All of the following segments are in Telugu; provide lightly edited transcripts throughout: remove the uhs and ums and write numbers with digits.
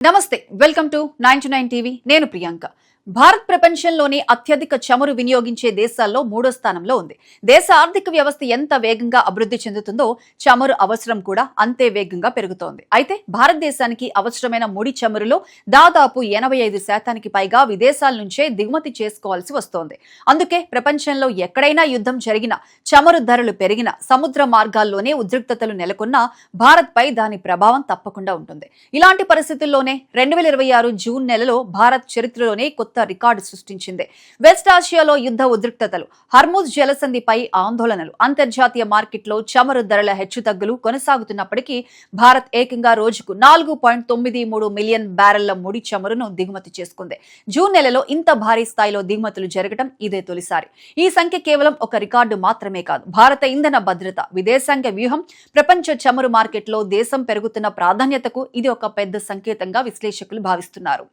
నమస్తే వెల్కమ్ టు 99 టీవీ నేను ప్రియాంక భారత్ ప్రపంచంలోని అత్యధిక చమురు వినియోగించే దేశాల్లో మూడో స్థానంలో ఉంది. దేశ ఆర్థిక వ్యవస్థ ఎంత వేగంగా అభివృద్ధి చెందుతుందో చమురు అవసరం కూడా అంతే వేగంగా పెరుగుతోంది. అయితే భారతదేశానికి అవసరమైన ముడి చమురులో దాదాపు 85% పైగా విదేశాల నుంచే దిగుమతి చేసుకోవాల్సి వస్తోంది. అందుకే ప్రపంచంలో ఎక్కడైనా యుద్ధం జరిగినా, చమురు ధరలు పెరిగినా, సముద్ర మార్గాల్లోనే ఉద్రిక్తతలు నెలకొన్నా భారత్ పై దాని ప్రభావం తప్పకుండా ఉంటుంది. ఇలాంటి పరిస్థితుల్లోనే 2026 జూన్ నెలలో భారత్ చరిత్రలోనే కొత్త రికార్డు సృష్టించింది. వెస్ట్ ఆసియాలో యుద్ధ ఉద్రిక్తతలు, హర్ముజ్ జలసంధిపై ఆందోళనలు, అంతర్జాతీయ మార్కెట్లో చమురు ధరల హెచ్చుతగ్గులు కొనసాగుతున్నప్పటికీ భారత్ ఏకంగా రోజుకు 4.93 మిలియన్ బ్యారెళ్ల ముడి చమురును దిగుమతి చేసుకుంది. జూన్ నెలలో ఇంత భారీ స్థాయిలో దిగుమతులు జరగడం ఇదే తొలిసారి. ఈ సంఖ్య కేవలం ఒక రికార్డు మాత్రమే కాదు, భారత ఇంధన భద్రత, విదేశాంగ వ్యూహం, ప్రపంచ చమురు మార్కెట్లో దేశం పెరుగుతున్న ప్రాధాన్యతకు ఇది ఒక పెద్ద సంకేతంగా విశ్లేషకులు భావిస్తున్నారు.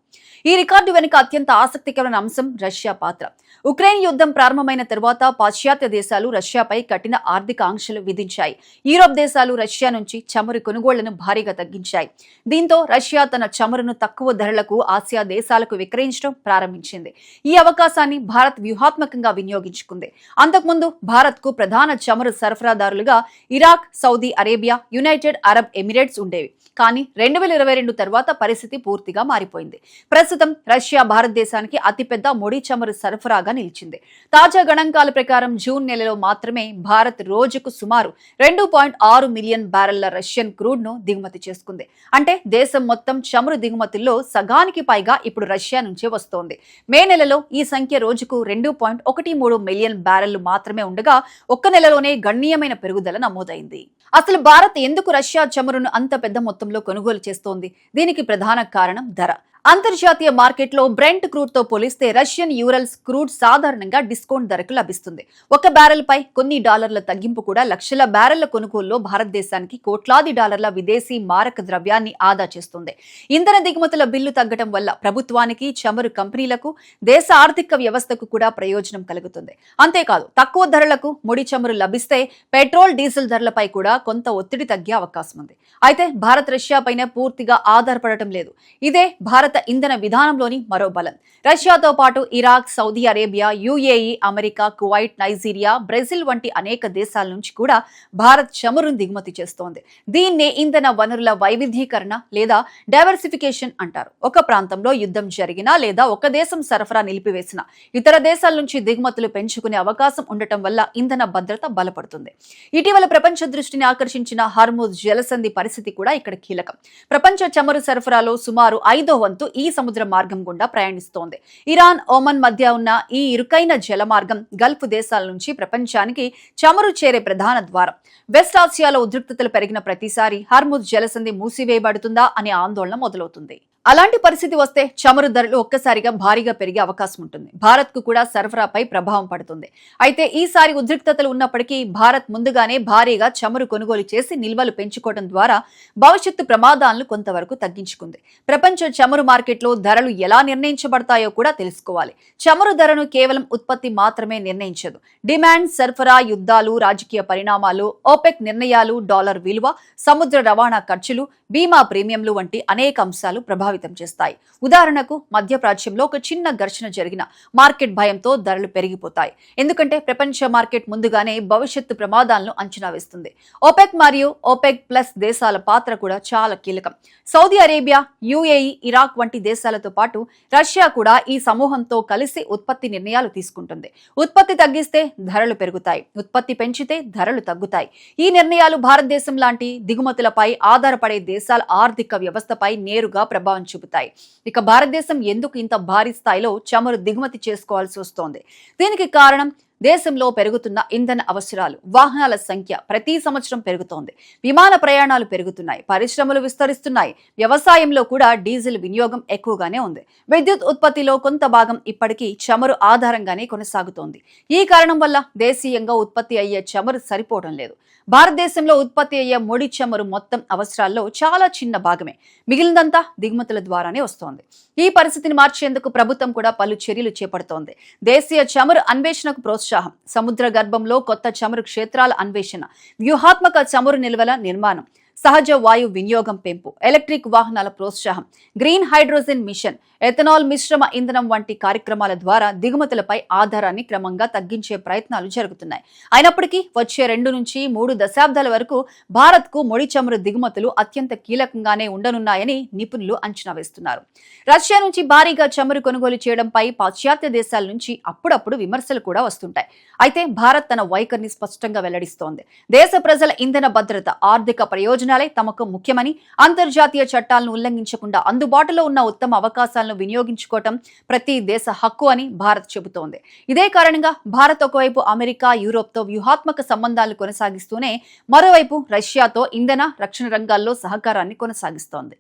ఈ రికార్డు వెనుక అత్యంత ఆసక్తికరమైన అంశం రష్యా పాత్ర. ఉక్రెయిన్ యుద్ధం ప్రారంభమైన తరువాత పాశ్చాత్య దేశాలు రష్యాపై కఠిన ఆర్థిక ఆంక్షలు విధించాయి. యూరోప్ దేశాలు రష్యా నుంచి చమురు కొనుగోళ్లను భారీగా తగ్గించాయి. దీంతో రష్యా తన చమురును తక్కువ ధరలకు ఆసియా దేశాలకు విక్రయించడం ప్రారంభించింది. ఈ అవకాశాన్ని భారత్ వ్యూహాత్మకంగా వినియోగించుకుంది. అంతకుముందు భారత్ కు ప్రధాన చమురు సరఫరాదారులుగా Iraq, Saudi Arabia, United Arab Emirates ఉండేవి. కానీ 2022 తర్వాత పరిస్థితి పూర్తిగా మారిపోయింది. ప్రస్తుతం రష్యా భారతదేశానికి అతిపెద్ద ముడి చమురు సరఫరాగా నిలిచింది. తాజా గణాంకాల ప్రకారం జూన్ నెలలో మాత్రమే భారత్ రోజుకు సుమారు 2.6 మిలియన్ బ్యారెళ్ల రష్యన్ క్రూడ్ ను దిగుమతి చేసుకుంది. అంటే దేశం మొత్తం చమురు దిగుమతుల్లో సగానికి పైగా ఇప్పుడు రష్యా నుంచే వస్తోంది. మే నెలలో ఈ సంఖ్య రోజుకు 2.13 మిలియన్ బ్యారెళ్లు మాత్రమే ఉండగా ఒక్క నెలలోనే గణనీయమైన పెరుగుదల నమోదైంది. అసలు భారత్ ఎందుకు రష్యా చమురును అంత పెద్ద మొత్తంలో కొనుగోలు చేస్తోంది? దీనికి ప్రధాన కారణం ధర. అంతర్జాతీయ మార్కెట్లో బ్రెంట్ క్రూడ్ తో పోలిస్తే రష్యన్ యూరల్స్ క్రూడ్ సాధారణంగా డిస్కౌంట్ ధరకు లభిస్తుంది. ఒక బ్యారెల్ పై కొన్ని డాలర్ల తగ్గింపు కూడా లక్షల బ్యారెళ్ల కొనుగోలులో భారతదేశానికి కోట్లాది డాలర్ల విదేశీ మారక ద్రవ్యాన్ని ఆదా చేస్తుంది. ఇంధన దిగుమతుల బిల్లు తగ్గడం వల్ల ప్రభుత్వానికి, చమురు కంపెనీలకు, దేశ ఆర్థిక వ్యవస్థకు కూడా ప్రయోజనం కలుగుతుంది. అంతేకాదు, తక్కువ ధరలకు ముడి చమురు లభిస్తే పెట్రోల్, డీజిల్ ధరలపై కూడా కొంత ఒత్తిడి తగ్గే అవకాశం ఉంది. అయితే భారత్ రష్యా పైన పూర్తిగా ఆధారపడటం లేదు. ఇదే భారత ఇంధన విధానంలోని మరో బలం. రష్యాతో పాటు Iraq, Saudi Arabia, UAE, America, Kuwait, Nigeria, Brazil వంటి అనేక దేశాల నుంచి కూడా భారత్ చమురును దిగుమతి చేస్తోంది. దీన్నే ఇంధన వనరుల వైవిధ్యీకరణ లేదా డైవర్సిఫికేషన్ అంటారు. ఒక ప్రాంతంలో యుద్ధం జరిగినా లేదా ఒక దేశం సరఫరా నిలిపివేసినా ఇతర దేశాల నుంచి దిగుమతులు పెంచుకునే అవకాశం ఉండటం వల్ల ఇంధన భద్రత బలపడుతుంది. ఇటీవల ప్రపంచ దృష్టిని ఆకర్షించిన హర్ముజ్ జలసంధి పరిస్థితి కూడా ఇక్కడ కీలకం. ప్రపంచ చమురు సరఫరాలో సుమారు 5వ వంతు ఈ సముద్ర మార్గం గుండా ప్రయాణిస్తోంది. ఇరాన్, ఒమన్ మధ్య ఉన్న ఈ ఇరుకైన జలమార్గం గల్ఫ్ దేశాల నుంచి ప్రపంచానికి చమురు చేరే ప్రధాన ద్వారం. వెస్ట్ ఆసియాలో ఉద్రిక్తతలు పెరిగిన ప్రతిసారి హర్ముజ్ జలసంధి మూసివేయబడుతుందా అనే ఆందోళన మొదలవుతుంది. అలాంటి పరిస్థితి వస్తే చమురు ధరలు ఒక్కసారిగా భారీగా పెరిగే అవకాశం ఉంటుంది. భారత్ కు కూడా సరఫరాపై ప్రభావం పడుతుంది. అయితే ఈసారి ఉద్రిక్తతలు ఉన్నప్పటికీ భారత్ ముందుగానే భారీగా చమురు కొనుగోలు చేసి నిల్వలు పెంచుకోవడం ద్వారా భవిష్యత్తు ప్రమాదాలను కొంతవరకు తగ్గించుకుంది. ప్రపంచ చమురు మార్కెట్లో ధరలు ఎలా నిర్ణయించబడతాయో కూడా తెలుసుకోవాలి. చమురు ధరను కేవలం ఉత్పత్తి మాత్రమే నిర్ణయించదు. డిమాండ్, సరఫరా, యుద్ధాలు, రాజకీయ పరిణామాలు, ఓపెక్ నిర్ణయాలు, డాలర్ విలువ, సముద్ర రవాణా ఖర్చులు, బీమా ప్రీమియంలు వంటి అనేక అంశాలు ప్రభావితం చేస్తాయి. ఉదాహరణకు మధ్యప్రాచ్యంలో ఒక చిన్న ఘర్షణ జరిగిన మార్కెట్ భయంతో ధరలు పెరిగిపోతాయి. ఎందుకంటే ప్రపంచ మార్కెట్ ముందుగానే భవిష్యత్తు ప్రమాదాలను అంచనా వేస్తుంది. ఓపెక్ మరియు ఓపెక్ ప్లస్ దేశాల పాత్ర కూడా చాలా కీలకం. సౌదీ అరేబియా, యుఏఈ, ఇరాక్ వంటి దేశాలతో పాటు రష్యా కూడా ఈ సమూహంతో కలిసి ఉత్పత్తి నిర్ణయాలు తీసుకుంటుంది. ఉత్పత్తి తగ్గిస్తే ధరలు పెరుగుతాయి, ఉత్పత్తి పెంచితే ధరలు తగ్గుతాయి. ఈ నిర్ణయాలు భారతదేశం లాంటి దిగుమతులపై ఆధారపడే దేశాల ఆర్థిక వ్యవస్థపై నేరుగా ప్రభావం చూపుతాయి. ఇక భారతదేశం ఎందుకు ఇంత భారీ స్థాయిలో చమురు దిగుమతి చేసుకోవాల్సి వస్తోంది? దీనికి కారణం దేశంలో పెరుగుతున్న ఇంధన అవసరాలు. వాహనాల సంఖ్య ప్రతి సంవత్సరం పెరుగుతోంది. విమాన ప్రయాణాలు పెరుగుతున్నాయి, పరిశ్రమలు విస్తరిస్తున్నాయి. వ్యవసాయంలో కూడా డీజిల్ వినియోగం ఎక్కువగానే ఉంది. విద్యుత్ ఉత్పత్తిలో కొంత భాగం ఇప్పటికీ చమురు ఆధారంగానే కొనసాగుతోంది. ఈ కారణం వల్ల దేశీయంగా ఉత్పత్తి అయ్యే చమురు సరిపోవడం లేదు. భారతదేశంలో ఉత్పత్తి అయ్యే ముడి చమురు మొత్తం అవసరాల్లో చాలా చిన్న భాగమే. మిగిలినంతా దిగుమతుల ద్వారానే వస్తోంది. ఈ పరిస్థితిని మార్చేందుకు ప్రభుత్వం కూడా పలు చర్యలు చేపడుతోంది. దేశీయ చమురు అన్వేషణకు ప్రోత్సాహం, సముద్ర గర్భంలో కొత్త చమురు క్షేత్రాల అన్వేషణ, వ్యూహాత్మక చమురు నిల్వల నిర్మాణం, సహజ వాయు వినియోగం పెంపు, ఎలక్ట్రిక్ వాహనాల ప్రోత్సాహం, గ్రీన్ హైడ్రోజన్ మిషన్, ఎథనాల్ మిశ్రమ ఇంధనం వంటి కార్యక్రమాల ద్వారా దిగుమతులపై ఆధారాన్ని క్రమంగా తగ్గించే ప్రయత్నాలు జరుగుతున్నాయి. అయినప్పటికీ వచ్చే 2 నుంచి 3 దశాబ్దాల వరకు భారత్కు ముడి చమురు దిగుమతులు అత్యంత కీలకంగానే ఉండనున్నాయని నిపుణులు అంచనా వేస్తున్నారు. రష్యా నుంచి భారీగా చమురు కొనుగోలు చేయడంపై పాశ్చాత్య దేశాల నుంచి అప్పుడప్పుడు విమర్శలు కూడా వస్తుంటాయి. అయితే భారత్ తన వైఖరిని స్పష్టంగా వెల్లడిస్తోంది. దేశ ప్రజల ఇంధన భద్రత, ఆర్థిక ప్రయోజనాలే తమకు ముఖ్యమని, అంతర్జాతీయ చట్టాలను ఉల్లంఘించకుండా అందుబాటులో ఉన్న ఉత్తమ అవకాశాలను వినియోగించుకోవటం ప్రతి దేశ హక్కు అని భారత్ చెబుతోంది. ఇదే కారణంగా భారత్ ఒకవైపు అమెరికా, యూరోప్తో వ్యూహాత్మక సంబంధాలు కొనసాగిస్తూనే మరోవైపు రష్యాతో ఇంధన, రక్షణ రంగాల్లో సహకారాన్ని కొనసాగిస్తోంది.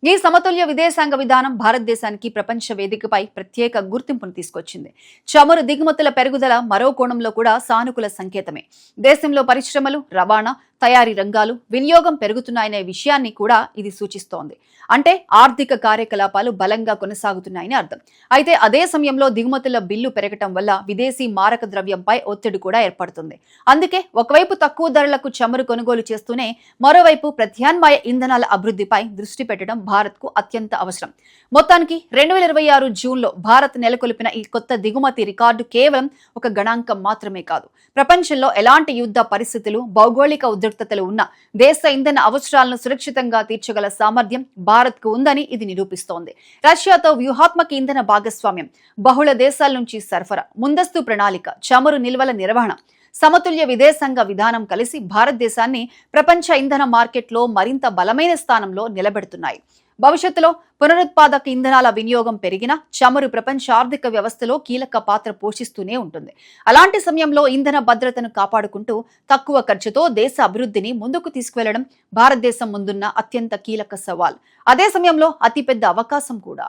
ఈ సమతుల్య విదేశాంగ విధానం భారతదేశానికి ప్రపంచ వేదికపై ప్రత్యేక గుర్తింపును తీసుకొచ్చింది. చమురు దిగుమతుల పెరుగుదల మరో కోణంలో కూడా సానుకూల సంకేతమే. దేశంలో పరిశ్రమలు, రవాణా, తయారీ రంగాలు, వినియోగం పెరుగుతున్నాయనే విషయాన్ని కూడా ఇది సూచిస్తోంది. అంటే ఆర్థిక కార్యకలాపాలు బలంగా కొనసాగుతున్నాయని అర్థం. అయితే అదే సమయంలో దిగుమతుల బిల్లు పెరగటం వల్ల విదేశీ మారక ద్రవ్యంపై ఒత్తిడి కూడా ఏర్పడుతుంది. అందుకే ఒకవైపు తక్కువ ధరలకు చమురు కొనుగోలు చేస్తూనే మరోవైపు ప్రత్యామ్నాయ ఇంధనాల అభివృద్ధిపై దృష్టి పెట్టడం భారత్కు అత్యంత అవసరం. మొత్తానికి 2026 జూన్లో భారత్ నెలకొల్పిన ఈ కొత్త దిగుమతి రికార్డు కేవలం ఒక గణాంకం మాత్రమే కాదు. ప్రపంచంలో ఎలాంటి యుద్ధ పరిస్థితులు, భౌగోళిక ఉద్రిక్తతలు ఉన్న దేశ ఇంధన అవసరాలను సురక్షితంగా తీర్చగల సామర్థ్యం భారత్కు ఉందని ఇది నిరూపిస్తోంది. రష్యాతో వ్యూహాత్మక ఇంధన భాగస్వామ్యం, బహుళ దేశాల నుంచి సరఫరా, ముందస్తు ప్రణాళిక, చమురు నిల్వల నిర్వహణ, సమతుల్య విదేశాంగ విధానం కలిసి భారతదేశాన్ని ప్రపంచ ఇంధన మార్కెట్లో మరింత బలమైన స్థానంలో నిలబెడుతున్నాయి. భవిష్యత్తులో పునరుత్పాదక ఇంధనాల వినియోగం పెరిగినా చమురు ప్రపంచ ఆర్థిక వ్యవస్థలో కీలక పాత్ర పోషిస్తూనే ఉంటుంది. అలాంటి సమయంలో ఇంధన భద్రతను కాపాడుకుంటూ తక్కువ ఖర్చుతో దేశ అభివృద్ధిని ముందుకు తీసుకువెళ్లడం భారతదేశం ముందున్న అత్యంత కీలక సవాల్. అదే సమయంలో అతిపెద్ద అవకాశం కూడా.